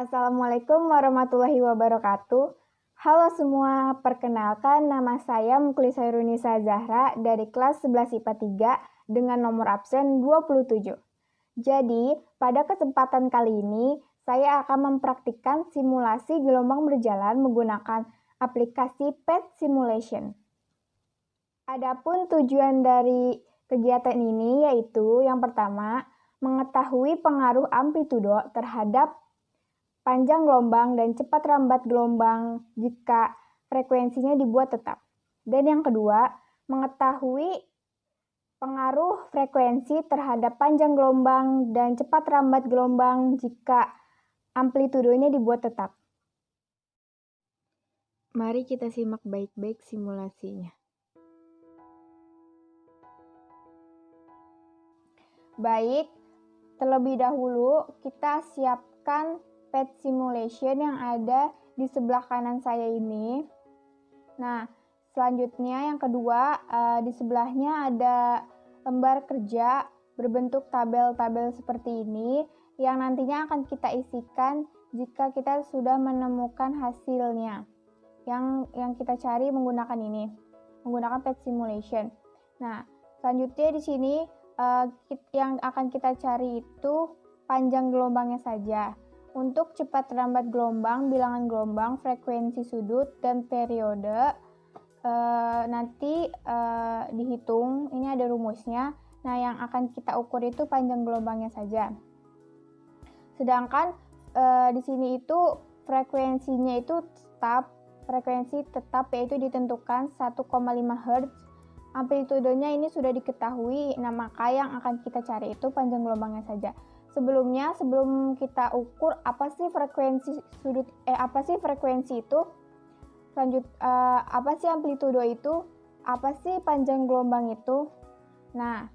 Assalamualaikum warahmatullahi wabarakatuh. Halo semua, perkenalkan nama saya Muklis Hairunisa Zahra dari kelas 11 IPA 3 dengan nomor absen 27. Jadi, pada kesempatan kali ini, saya akan mempraktikkan simulasi gelombang berjalan menggunakan aplikasi PET Simulation. Adapun tujuan dari kegiatan ini yaitu yang pertama, mengetahui pengaruh amplitudo terhadap panjang gelombang dan cepat rambat gelombang jika frekuensinya dibuat tetap. Dan yang kedua, mengetahui pengaruh frekuensi terhadap panjang gelombang dan cepat rambat gelombang jika amplitudonya dibuat tetap. Mari kita simak baik-baik simulasinya. Baik, terlebih dahulu kita siapkan PET Simulation yang ada di sebelah kanan saya ini. Nah, selanjutnya yang kedua, di sebelahnya ada lembar kerja berbentuk tabel-tabel seperti ini yang nantinya akan kita isikan jika kita sudah menemukan hasilnya yang kita cari menggunakan PET Simulation. Nah, selanjutnya di sini yang akan kita cari itu panjang gelombangnya saja. Untuk cepat rambat gelombang, bilangan gelombang, frekuensi sudut, dan periode nanti dihitung. Ini ada rumusnya. Nah, yang akan kita ukur itu panjang gelombangnya saja. Sedangkan di sini itu frekuensinya itu frekuensi tetap yaitu ditentukan 1,5 Hz. Amplitudenya ini sudah diketahui. Nah, maka yang akan kita cari itu panjang gelombangnya saja. Sebelum kita ukur apa sih frekuensi itu, apa sih amplitudo itu, apa sih panjang gelombang itu. Nah,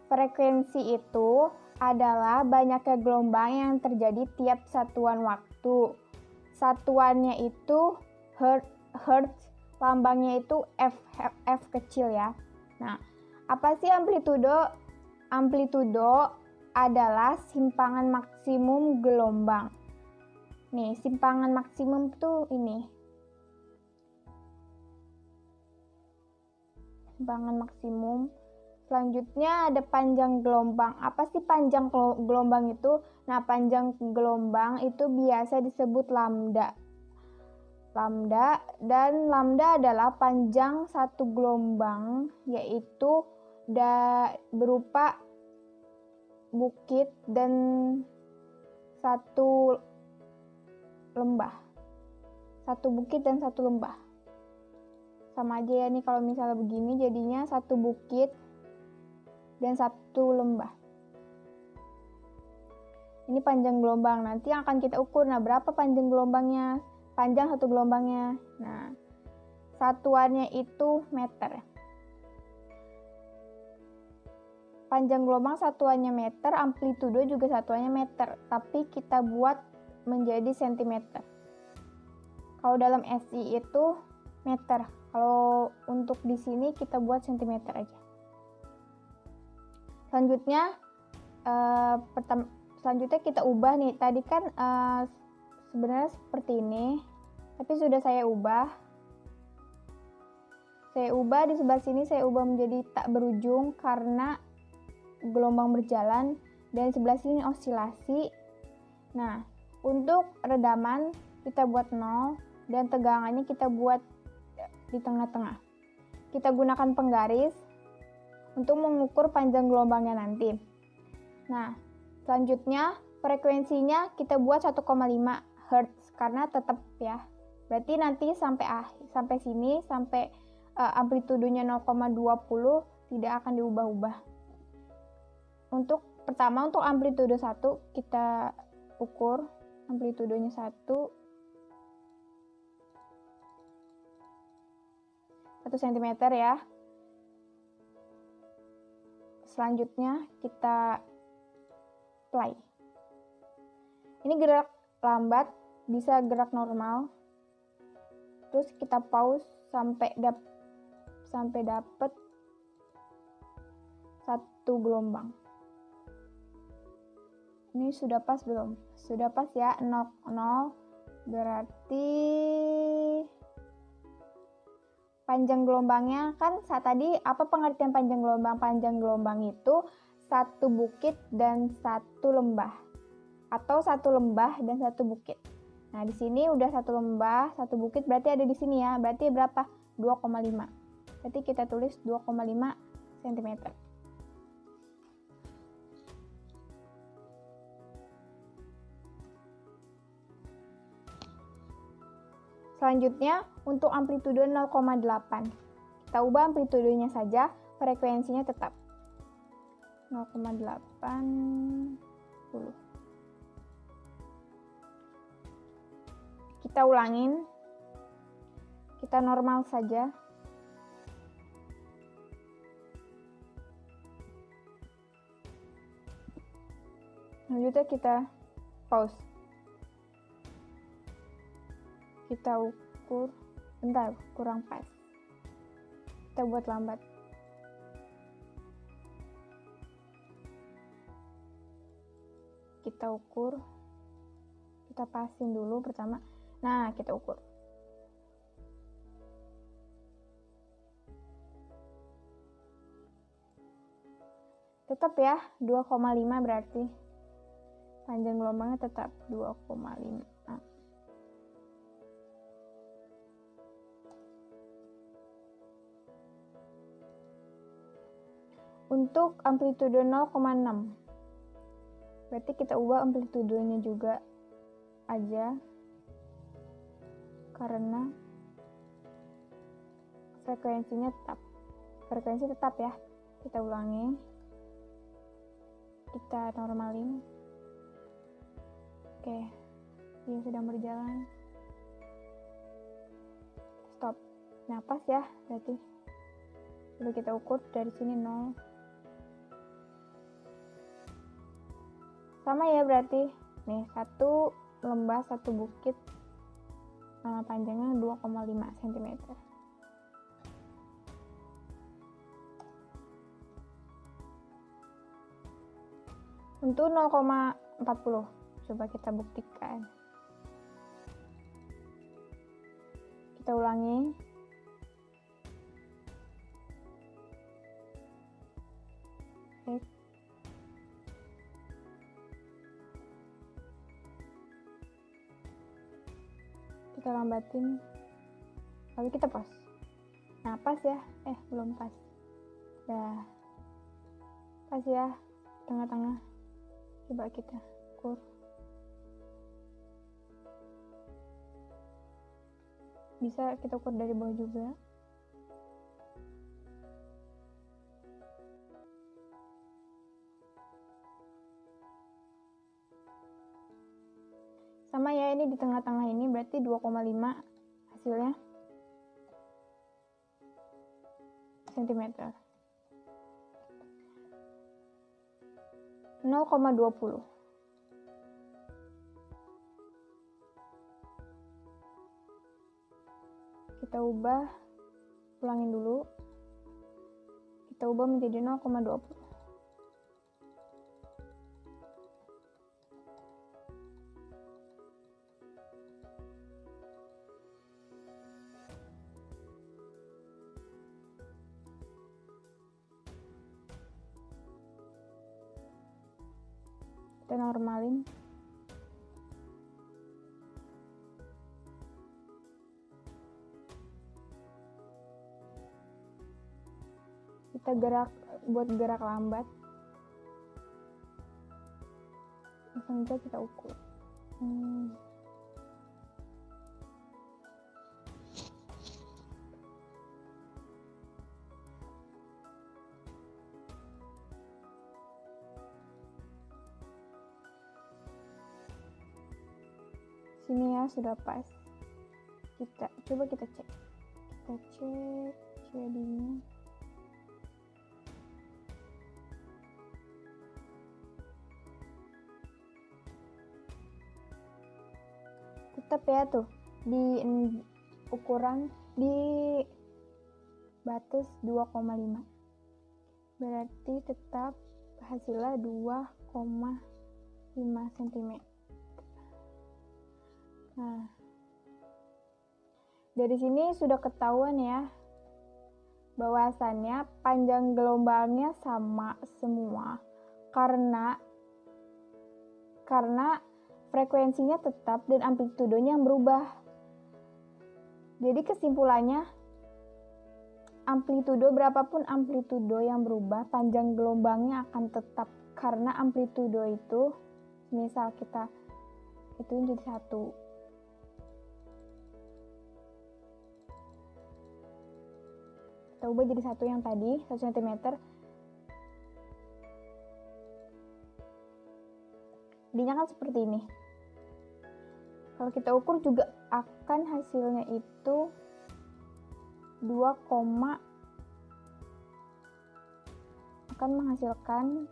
frekuensi itu adalah banyaknya gelombang yang terjadi tiap satuan waktu. Satuannya itu Hertz, lambangnya itu F kecil ya. Nah, apa sih amplitudo? Amplitudo adalah simpangan maksimum gelombang. Nih, simpangan maksimum tuh ini. Simpangan maksimum. Selanjutnya ada panjang gelombang. Apa sih panjang gelombang itu? Nah, panjang gelombang itu biasa disebut lambda. Dan lambda adalah panjang satu gelombang, yaitu berupa bukit dan satu lembah. Satu bukit dan satu lembah. Sama aja ya nih kalau misalnya begini jadinya satu bukit dan satu lembah. Ini panjang gelombang. Nanti yang akan kita ukur. Nah, berapa panjang gelombangnya? Panjang satu gelombangnya. Nah, satuannya itu meter. Panjang gelombang satuannya meter, amplitudo juga satuannya meter, tapi kita buat menjadi sentimeter. Kalau dalam SI itu meter, kalau untuk di sini kita buat sentimeter aja. Selanjutnya kita ubah nih. Tadi kan sebenarnya seperti ini, tapi sudah saya ubah. Di sebelah sini saya ubah menjadi tak berujung karena gelombang berjalan, dan sebelah sini osilasi. Nah, untuk redaman kita buat 0 dan tegangannya kita buat di tengah-tengah. Kita gunakan penggaris untuk mengukur panjang gelombangnya nanti. Nah, selanjutnya frekuensinya kita buat 1,5 Hz karena tetap ya. Berarti nanti sampai sini amplitudonya 0,20 tidak akan diubah-ubah. Untuk amplitudo 1 kita ukur amplitudonya 1 cm ya. Selanjutnya kita play. Ini gerak lambat, bisa gerak normal. Terus kita pause sampai dapat satu gelombang. Ini sudah pas belum? Sudah pas ya, 0, 0. Berarti panjang gelombangnya kan saat tadi apa pengertian panjang gelombang? Panjang gelombang itu satu bukit dan satu lembah, atau satu lembah dan satu bukit. Nah, di sini udah satu lembah, satu bukit, berarti ada di sini ya. Berarti berapa? 2,5. Berarti kita tulis 2,5 cm. Selanjutnya, untuk amplitude 0,8. Kita ubah amplitudenya saja, frekuensinya tetap 0,80. Kita ulangin, kita normal saja. Selanjutnya kita pause. Kita ukur, bentar, kurang pas. Kita buat lambat. Kita ukur, kita pasin dulu pertama. Nah, kita ukur. Tetap ya, 2,5 berarti. Panjang gelombangnya tetap 2,5. Untuk amplitude 0,6. Berarti kita ubah amplitudenya juga aja. Karena frekuensinya tetap. Frekuensi tetap ya. Kita ulangi. Kita normalin. Oke. Dia sedang berjalan. Stop. Nah, pas ya berarti. Coba kita ukur dari sini 0. Sama ya berarti. Nih, satu lembah, satu bukit. Panjangnya 2,5 cm. Untuk 0,40. Coba kita buktikan. Kita ulangi. Oke. Kita lambatin, lalu kita pause. Nah, pas ya, belum pas. Dah, pas ya, tengah-tengah. Coba kita ukur. Bisa kita ukur dari bawah juga. Sama ya, ini di tengah-tengah ini berarti 2,5 hasilnya cm. 0,20. Kita ubah, ulangin dulu. Kita ubah menjadi 0,20. Kita normalin. Kita buat gerak lambat. Langsung aja kita ukur. Sini ya, sudah pas. Coba kita cek. Kita cek jadinya. Tetap ya tuh di ukuran di batas 2,5. Berarti tetap hasilnya 2,5 5 cm. Nah, dari sini sudah ketahuan ya, bahwasannya panjang gelombangnya sama semua karena frekuensinya tetap dan amplitudonya yang berubah. Jadi kesimpulannya, amplitudo berapapun amplitudo yang berubah, panjang gelombangnya akan tetap karena amplitudo itu, misal kita itu jadi 1. Kita ubah jadi 1 yang tadi, 1 cm. Jadinya kan seperti ini. Kalau kita ukur juga akan hasilnya itu 2, menghasilkan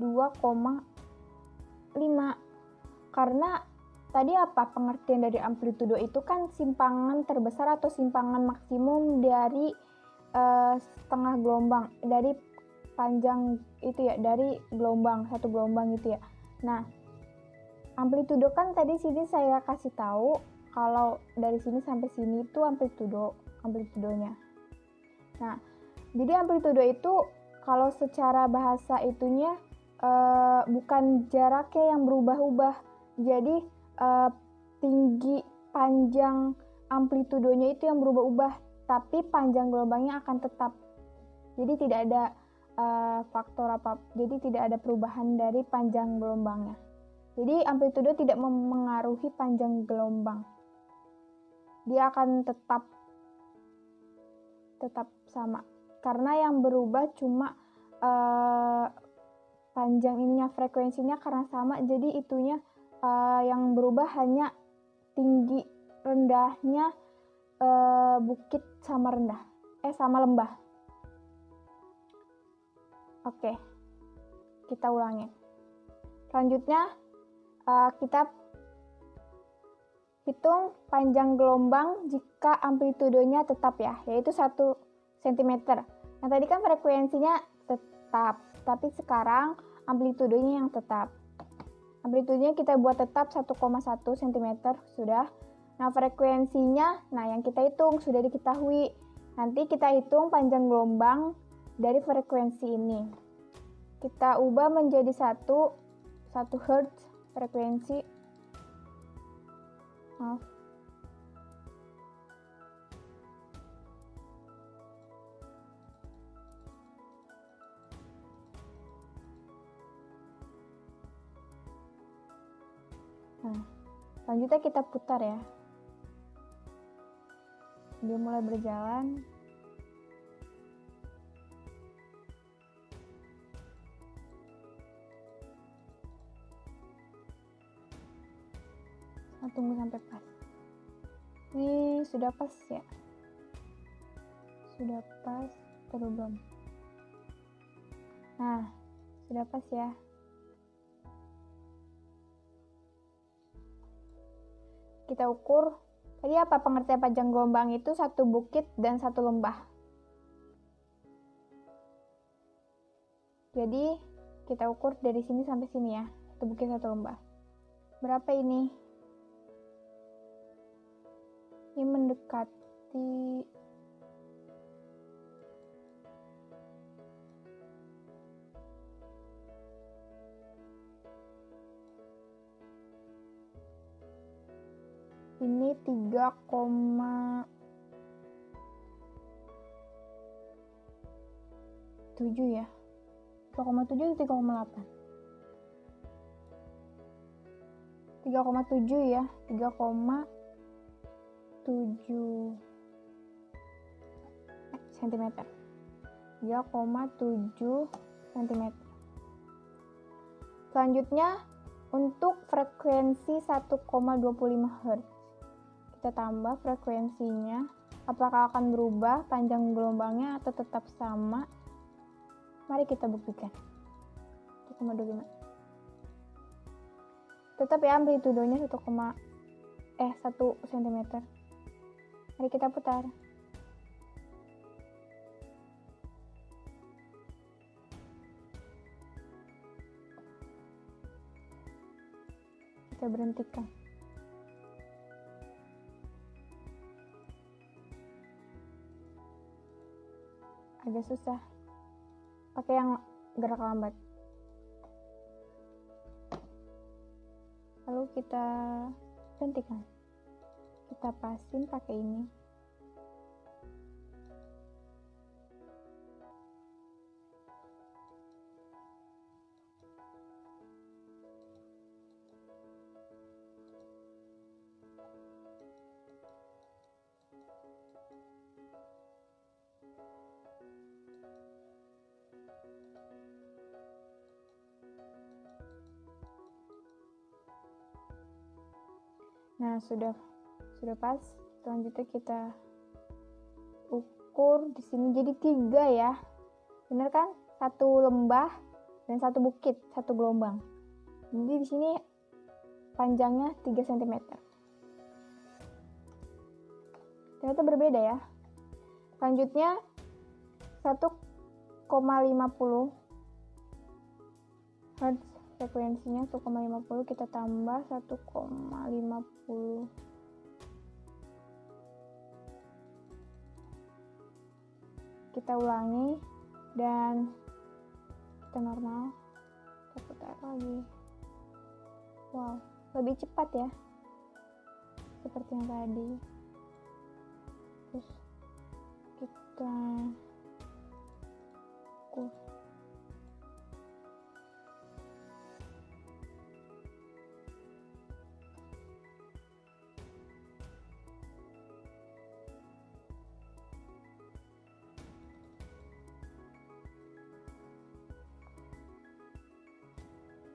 2,5. Karena tadi apa pengertian dari amplitudo itu kan simpangan terbesar atau simpangan maksimum dari setengah gelombang, dari panjang itu ya, dari gelombang, satu gelombang gitu ya. Nah, amplitudo kan tadi sini saya kasih tahu kalau dari sini sampai sini itu amplitudonya. Nah, jadi amplitudo itu kalau secara bahasa itunya bukan jaraknya yang berubah-ubah. Jadi tinggi panjang amplitudonya itu yang berubah-ubah, tapi panjang gelombangnya akan tetap. Jadi tidak ada faktor apa, jadi tidak ada perubahan dari panjang gelombangnya. Jadi amplitudo tidak memengaruhi panjang gelombang. Dia akan tetap sama. Karena yang berubah cuma panjang ininya, frekuensinya karena sama, jadi itunya yang berubah hanya tinggi rendahnya bukit sama lembah. Oke, kita ulangi. Selanjutnya kita hitung panjang gelombang jika amplitudonya tetap ya, yaitu 1 cm. Nah tadi kan frekuensinya tetap, tapi sekarang amplitudonya yang tetap. Amplitudonya kita buat tetap 1,1 cm sudah. Nah frekuensinya, nah yang kita hitung sudah diketahui. Nanti kita hitung panjang gelombang dari frekuensi ini. Kita ubah menjadi 1 Hz frekuensi. Maaf. Nah, selanjutnya kita putar ya. Dia mulai berjalan. Tunggu sampai pas. Ini sudah pas ya? Sudah pas atau belum? Nah, sudah pas ya. Kita ukur. Tadi apa pengertian panjang gelombang itu? 1 bukit dan 1 lembah. Jadi kita ukur dari sini sampai sini ya. 1 bukit 1 lembah. Berapa ini? Ini mendekati ini 3,7 ya. 3,7 atau 3,8? 3,7 ya. 3,7 cm. 3,7 cm. Selanjutnya untuk frekuensi 1,25 Hz. Kita tambah frekuensinya. Apakah akan berubah panjang gelombangnya atau tetap sama? Mari kita buktikan. 1,25. Tetap ya amplitudonya 1 cm. Mari kita putar. saya berhentikan. Agak susah pakai yang gerak lambat. Lalu kita hentikan. Kita pasin pakai ini. Nah, sudah pas. Selanjutnya kita ukur di sini jadi 3 ya. Bener kan? 1 lembah dan 1 bukit, 1 gelombang. Jadi di sini panjangnya 3 cm. Ternyata berbeda ya. Selanjutnya 1,50 Hz frekuensinya 1,50, kita tambah 1,50. Kita ulangi dan kita normal, kita putar lagi. Wow, lebih cepat ya, seperti yang tadi. Terus kita ukur.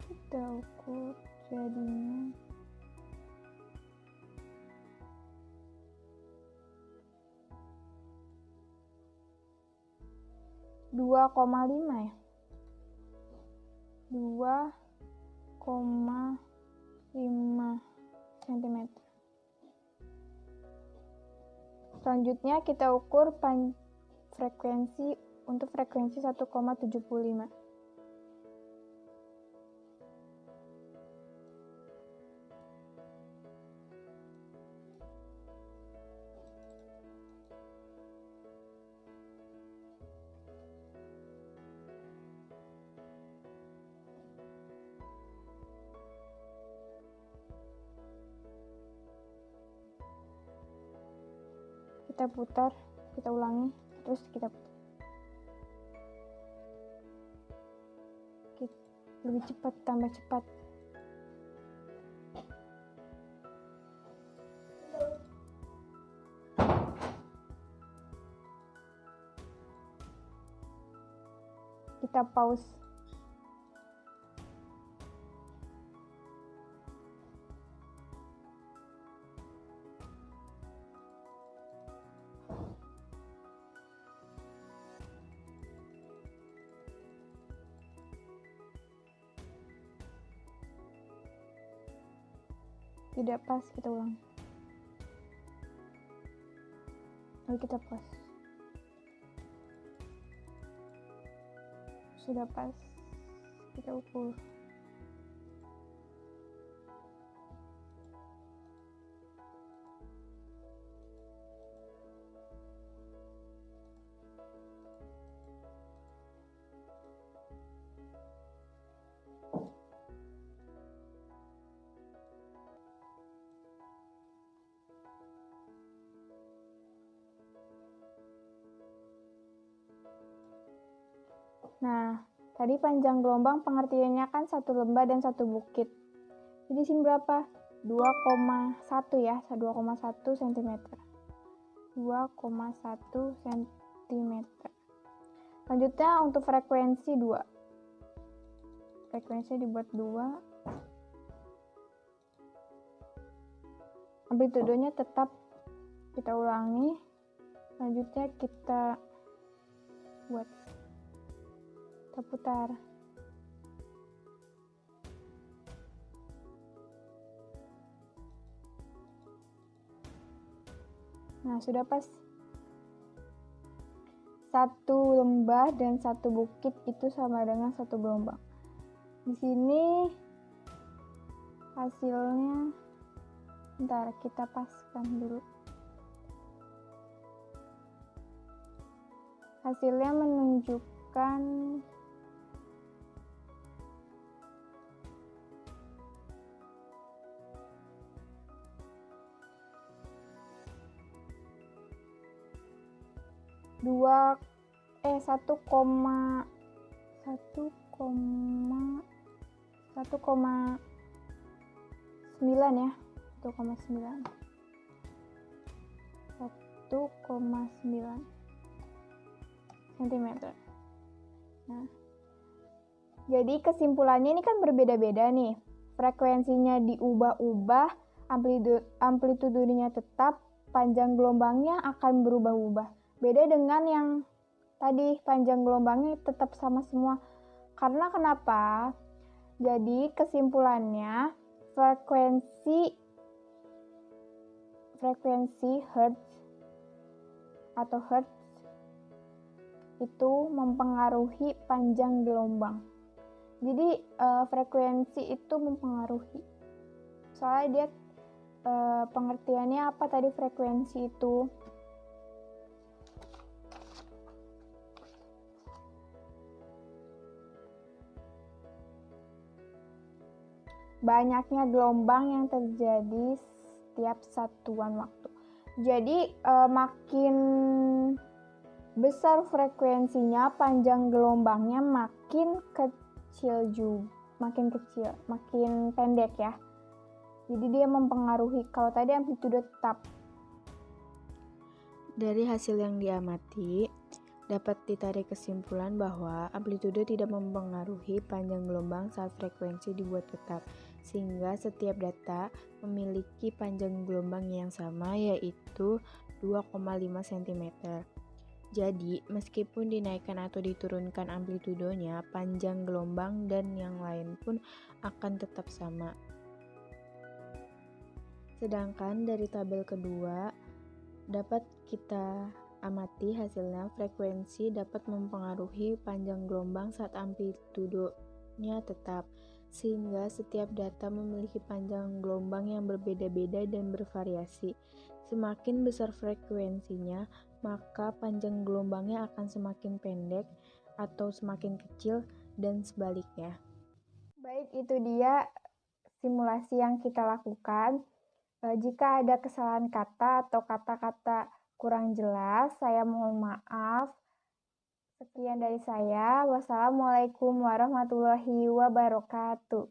Kita ukur jadinya 2,5 ya, 2,5 cm. Selanjutnya kita ukur frekuensi untuk frekuensi 1,75. Kita putar, kita ulangi, terus kita putar. Lebih cepat, tambah cepat. Kita pause. Tidak pas, kita ulang. Lalu kita pause. Sudah pas, kita ukur. Nah, tadi panjang gelombang pengertiannya kan 1 lembah dan 1 bukit. Jadi sini berapa? 2,1 ya, 2,1 cm. 2,1 cm. Selanjutnya untuk frekuensi 2. Frekuensinya dibuat 2. Amplitudenya tetap, kita ulangi. Selanjutnya kita buat. Kita putar. Nah, sudah pas. 1 lembah dan 1 bukit itu sama dengan 1 gelombang. Di sini Hasilnya, bentar kita paskan dulu. Hasilnya menunjukkan satu koma 9 ya, 1,9 cm. Nah, jadi kesimpulannya ini kan berbeda-beda nih. Frekuensinya diubah-ubah, amplitudenya tetap, panjang gelombangnya akan berubah-ubah. Beda dengan yang tadi, panjang gelombangnya tetap sama semua. Karena kenapa? Jadi kesimpulannya frekuensi hertz atau hertz itu mempengaruhi panjang gelombang. Jadi frekuensi itu mempengaruhi. Soalnya dia pengertiannya apa tadi frekuensi itu? Banyaknya gelombang yang terjadi setiap satuan waktu. Jadi makin besar frekuensinya, panjang gelombangnya makin pendek ya. Jadi dia mempengaruhi. Kalau tadi amplitudo tetap. Dari hasil yang diamati, dapat ditarik kesimpulan bahwa amplitudo tidak mempengaruhi panjang gelombang saat frekuensi dibuat tetap, sehingga setiap data memiliki panjang gelombang yang sama, yaitu 2,5 cm. Jadi, meskipun dinaikkan atau diturunkan amplitudonya, panjang gelombang dan yang lain pun akan tetap sama. Sedangkan dari tabel kedua, dapat kita amati hasilnya, frekuensi dapat mempengaruhi panjang gelombang saat amplitudonya tetap, sehingga setiap data memiliki panjang gelombang yang berbeda-beda dan bervariasi. Semakin besar frekuensinya, maka panjang gelombangnya akan semakin pendek atau semakin kecil dan sebaliknya. Baik, itu dia simulasi yang kita lakukan. Jika ada kesalahan kata atau kata-kata kurang jelas, saya mohon maaf. Sekian dari saya. Wassalamualaikum warahmatullahi wabarakatuh.